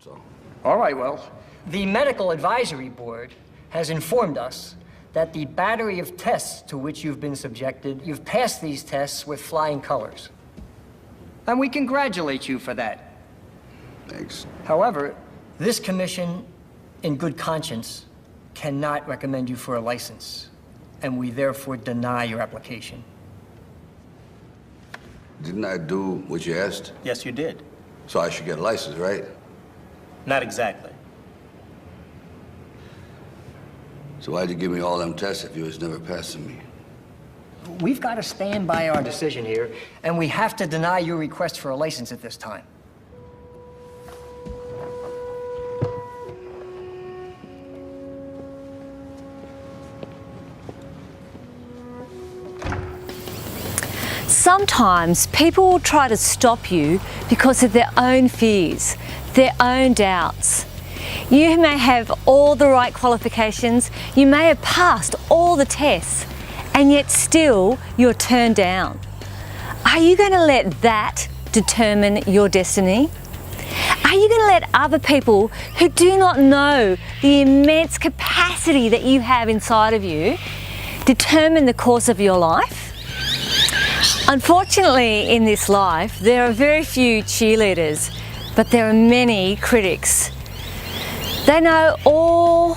all. All right, well, the Medical Advisory Board has informed us that the battery of tests to which you've been subjected, you've passed these tests with flying colors. And we congratulate you for that. Thanks. However, this commission, in good conscience, cannot recommend you for a license, and we therefore deny your application. Didn't I do what you asked? Yes, you did. So I should get a license, right? Not exactly. So why'd you give me all them tests if you was never passing me? We've got to stand by our decision here, and we have to deny your request for a license at this time. Sometimes people will try to stop you because of their own fears, their own doubts. You may have all the right qualifications, you may have passed all the tests, and yet still you're turned down. Are you going to let that determine your destiny? Are you going to let other people who do not know the immense capacity that you have inside of you determine the course of your life? Unfortunately, in this life, there are very few cheerleaders, but there are many critics. They know all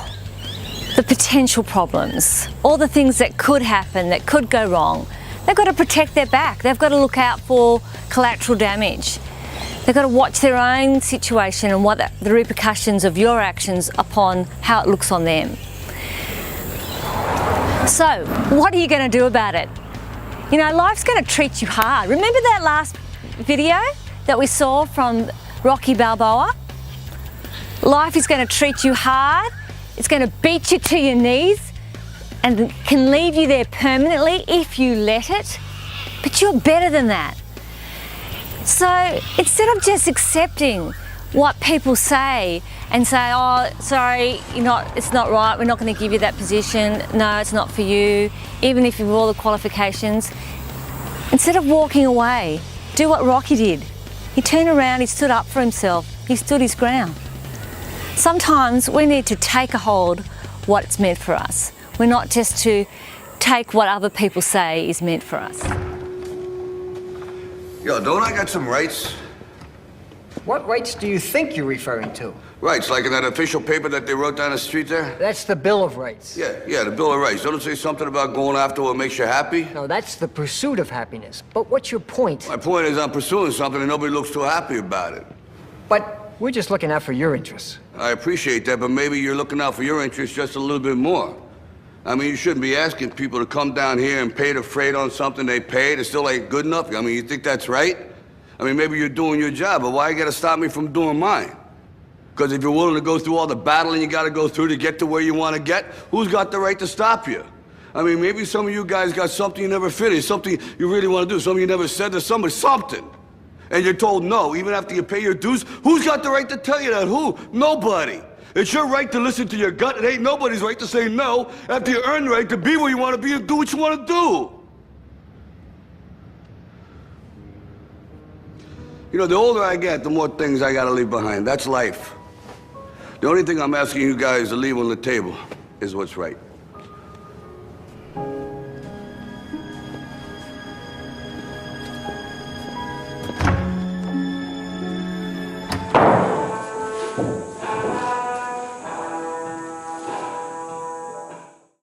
the potential problems, all the things that could happen, that could go wrong. They've got to protect their back. They've got to look out for collateral damage. They've got to watch their own situation and what the repercussions of your actions upon how it looks on them. So, what are you going to do about it? You know, life's going to treat you hard. Remember that last video that we saw from Rocky Balboa? Life is going to treat you hard. It's going to beat you to your knees and can leave you there permanently if you let it. But you're better than that. So instead of just accepting what people say and say, oh, sorry, it's not right, we're not going to give you that position, no, it's not for you, even if you've all the qualifications. Instead of walking away, do what Rocky did. He turned around, he stood up for himself, he stood his ground. Sometimes we need to take a hold what's meant for us. We're not just to take what other people say is meant for us. Yo, don't I got some rights? What rights do you think you're referring to? Rights, like in that official paper that they wrote down the street there? That's the Bill of Rights. Yeah, the Bill of Rights. Don't it say something about going after what makes you happy? No, that's the pursuit of happiness. But what's your point? My point is I'm pursuing something and nobody looks too happy about it. But we're just looking out for your interests. I appreciate that, but maybe you're looking out for your interests just a little bit more. I mean, you shouldn't be asking people to come down here and pay the freight on something they paid. It still ain't good enough. I mean, you think that's right? I mean, maybe you're doing your job, but why you gotta stop me from doing mine? Because if you're willing to go through all the battling you gotta go through to get to where you wanna get, who's got the right to stop you? I mean, maybe some of you guys got something you never finished, something you really wanna do, something you never said to somebody, something. And you're told no, even after you pay your dues. Who's got the right to tell you that? Who? Nobody. It's your right to listen to your gut. It ain't nobody's right to say no after you earn the right to be where you wanna be and do what you wanna do. You know, the older I get, the more things I gotta leave behind. That's life. The only thing I'm asking you guys to leave on the table is what's right.